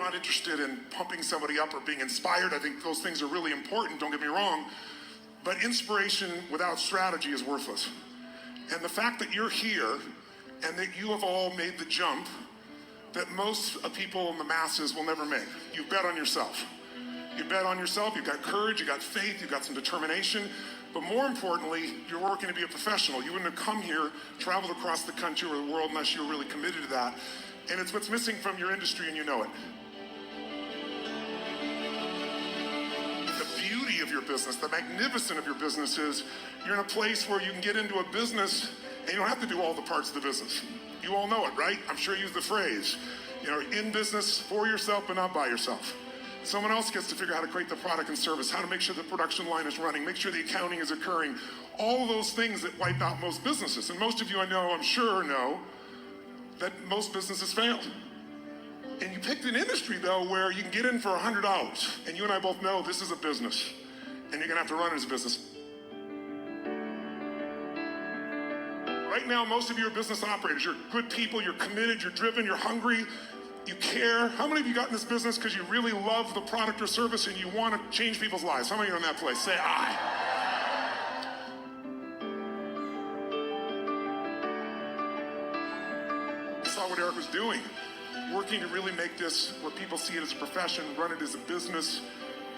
not interested in pumping somebody up or being inspired. I think those things are really important, don't get me wrong. But inspiration without strategy is worthless. And the fact that you're here and that you have all made the jump that most people in the masses will never make. You bet on yourself. You bet on yourself, you've got courage, you've got faith, you've got some determination, but more importantly, you're working to be a professional. You wouldn't have come here, traveled across the country or the world unless you were really committed to that. And it's what's missing from your industry, and you know it. The beauty of your business, the magnificence of your business is you're in a place where you can get into a business and you don't have to do all the parts of the business. You all know it, right? I'm sure you use the phrase, in business for yourself but not by yourself. Someone else gets to figure out how to create the product and service, how to make sure the production line is running, make sure the accounting is occurring, all of those things that wipe out most businesses. And most of you I know, I'm sure know, that most businesses fail. And you picked an industry though where you can get in for $100. And you and I both know this is a business. And you're gonna have to run it as a business. Right now, most of you are business operators. You're good people, you're committed, you're driven, you're hungry. You care. How many of you got in this business because you really love the product or service and you want to change people's lives? How many are in that place? Say aye. I saw what Eric was doing, working to really make this what people see it as a profession, run it as a business,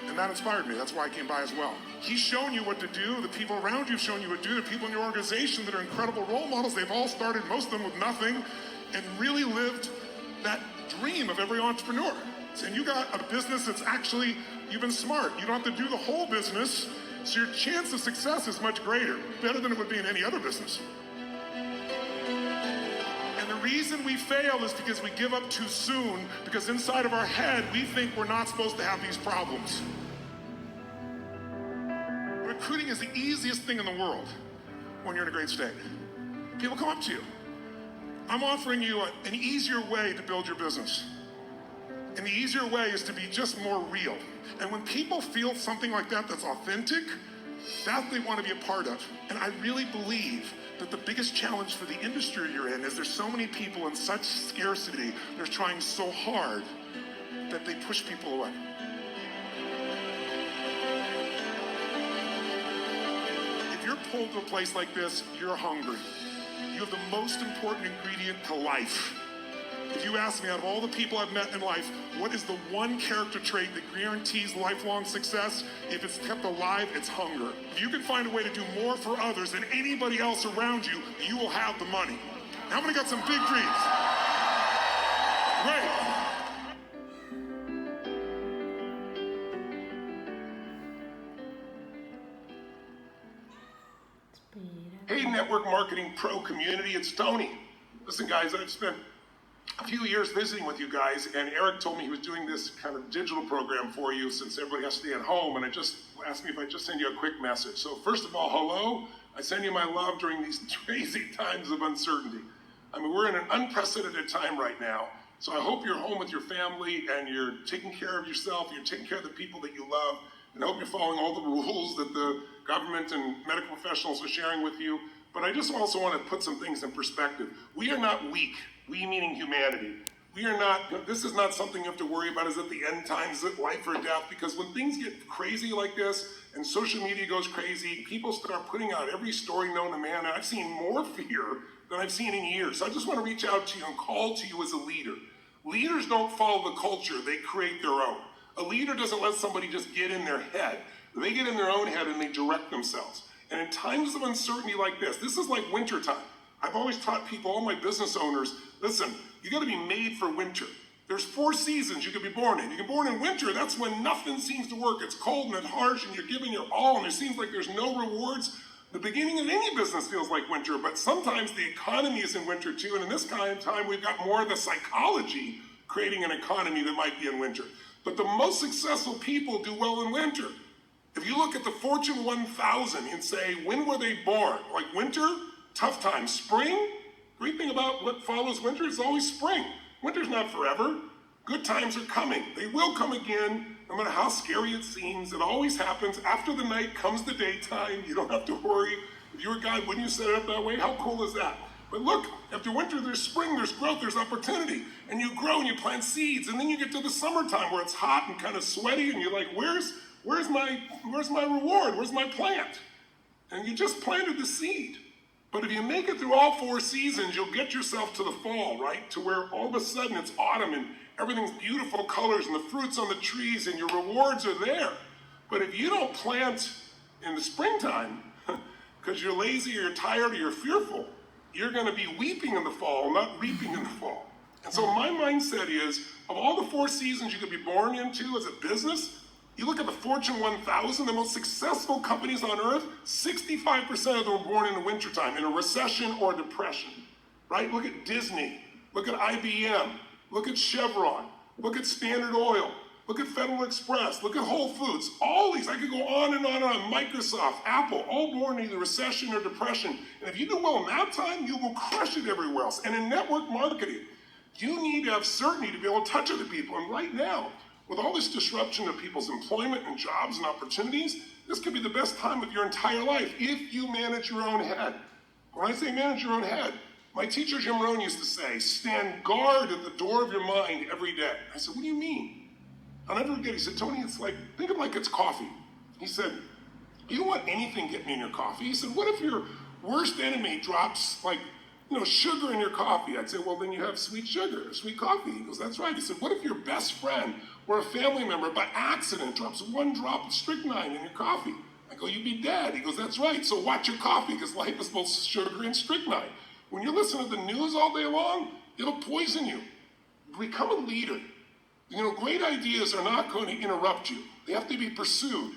and that inspired me. That's why I came by as well. He's shown you what to do. The people around you have shown you what to do. The people in your organization that are incredible role models, they've all started, most of them with nothing, and really lived that dream of every entrepreneur. And you got a business that's actually, you've been smart. You don't have to do the whole business, so your chance of success is much greater, better than it would be in any other business. And the reason we fail is because we give up too soon, because inside of our head, we think we're not supposed to have these problems. Recruiting is the easiest thing in the world when you're in a great state. People come up to you. I'm offering you an easier way to build your business. And the easier way is to be just more real. And when people feel something like that that's authentic, that they want to be a part of. And I really believe that the biggest challenge for the industry you're in is there's so many people in such scarcity, they're trying so hard that they push people away. If you're pulled to a place like this, you're hungry. You have the most important ingredient to life. If you ask me, out of all the people I've met in life, what is the one character trait that guarantees lifelong success? If it's kept alive, it's hunger. If you can find a way to do more for others than anybody else around you, you will have the money. How many got some big dreams? Great. Hey, Network Marketing Pro community, it's Tony. Listen, guys, I've spent a few years visiting with you guys, and Eric told me he was doing this kind of digital program for you since everybody has to stay at home, and I just asked me if I'd just send you a quick message. So first of all, hello. I send you my love during these crazy times of uncertainty. I mean, we're in an unprecedented time right now, so I hope you're home with your family and you're taking care of yourself, you're taking care of the people that you love, and I hope you're following all the rules that the government and medical professionals are sharing with you. But I just also want to put some things in perspective. We are not weak, we meaning humanity. We are not, this is not something you have to worry about, is it the end times, is it life or death? Because when things get crazy like this, and social media goes crazy, people start putting out every story known to man, and I've seen more fear than I've seen in years. So I just want to reach out to you and call to you as a leader. Leaders don't follow the culture, they create their own. A leader doesn't let somebody just get in their head. They get in their own head and they direct themselves. And in times of uncertainty like this is like winter time. I've always taught people, all my business owners, listen, you gotta be made for winter. There's 4 seasons you could be born in. You can be born in winter, that's when nothing seems to work. It's cold and it's harsh and you're giving your all and it seems like there's no rewards. The beginning of any business feels like winter, but sometimes the economy is in winter too. And in this kind of time, we've got more of the psychology creating an economy that might be in winter. But the most successful people do well in winter. If you look at the Fortune 1000 and say, when were they born? Like winter, tough time. Spring, great thing about what follows winter is always spring. Winter's not forever. Good times are coming. They will come again, no matter how scary it seems. It always happens. After the night comes the daytime. You don't have to worry. If you were a guy, wouldn't you set it up that way? How cool is that? But look, after winter, there's spring, there's growth, there's opportunity. And you grow and you plant seeds, and then you get to the summertime where it's hot and kind of sweaty, and you're like, where's my reward? Where's my plant? And you just planted the seed. But if you make it through all 4 seasons, you'll get yourself to the fall, right? To where all of a sudden it's autumn and everything's beautiful colors and the fruits on the trees and your rewards are there. But if you don't plant in the springtime, because you're lazy or you're tired or you're fearful, you're going to be weeping in the fall, not reaping in the fall. And so my mindset is, of all the 4 seasons you could be born into as a business, you look at the Fortune 1000, the most successful companies on earth, 65% of them were born in the wintertime, in a recession or a depression, right? Look at Disney, look at IBM, look at Chevron, look at Standard Oil, look at Federal Express, look at Whole Foods, all these, I could go on and on and on, Microsoft, Apple, all born in either recession or depression. And if you do well in that time, you will crush it everywhere else. And in network marketing, you need to have certainty to be able to touch other people. And right now, with all this disruption of people's employment and jobs and opportunities, this could be the best time of your entire life if you manage your own head. When I say manage your own head, my teacher Jim Rohn used to say, stand guard at the door of your mind every day. I said, what do you mean? I'll never forget, he said, Tony, it's like, think of it like it's coffee. He said, you don't want anything getting in your coffee. He said, what if your worst enemy drops sugar in your coffee? I'd say, well, then you have sweet sugar, sweet coffee. He goes, that's right. He said, what if your best friend or a family member by accident drops 1 drop of strychnine in your coffee? I go, you'd be dead. He goes, that's right. So watch your coffee, because life is both sugar and strychnine. When you listen to the news all day long, it'll poison you. Become a leader. Great ideas are not going to interrupt you. They have to be pursued.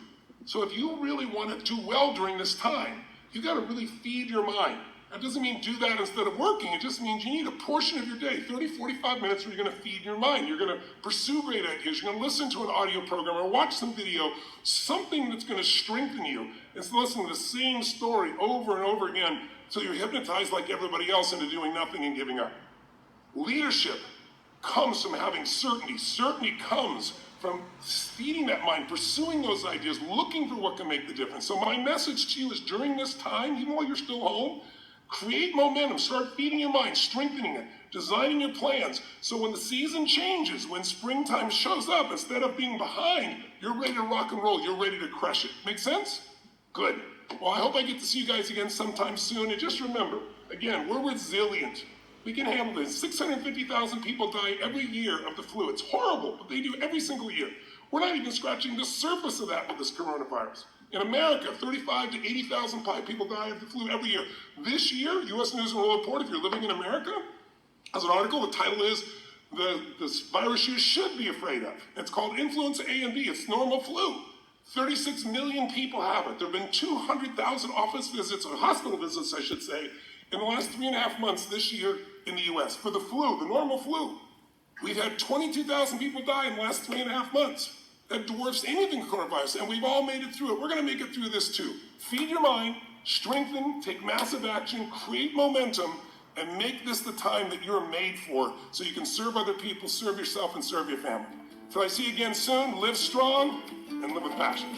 So if you really want to do well during this time, you got to really feed your mind. That doesn't mean do that instead of working. It just means you need a portion of your day, 30, 45 minutes, where you're going to feed your mind. You're going to pursue great ideas. You're going to listen to an audio program or watch some video, something that's going to strengthen you. Instead of listening to the same story over and over again until you're hypnotized like everybody else into doing nothing and giving up. Leadership comes from having certainty. Certainty comes from feeding that mind, pursuing those ideas, looking for what can make the difference. So my message to you is, during this time, even while you're still home, create momentum, start feeding your mind, strengthening it, designing your plans, so when the season changes, when springtime shows up, instead of being behind, you're ready to rock and roll, you're ready to crush it. Make sense? Good. Well, I hope I get to see you guys again sometime soon, and just remember, again, we're resilient. We can handle this. 650,000 people die every year of the flu. It's horrible, but they do every single year. We're not even scratching the surface of that with this coronavirus. In America, 35 to 80,000 people die of the flu every year. This year, U.S. News and World Report, if you're living in America, has an article, the title is, the virus you should be afraid of. It's called Influenza A and B. It's normal flu. 36 million people have it. There have been 200,000 office visits, or hospital visits, I should say, in the last 3.5 months this year in the U.S. for the flu, the normal flu. We've had 22,000 people die in the last 3.5 months. That dwarfs anything coronavirus, and we've all made it through it. We're going to make it through this too. Feed your mind, strengthen, take massive action, create momentum, and make this the time that you're made for, so you can serve other people, serve yourself, and serve your family. Till I see you again soon, live strong and live with passion.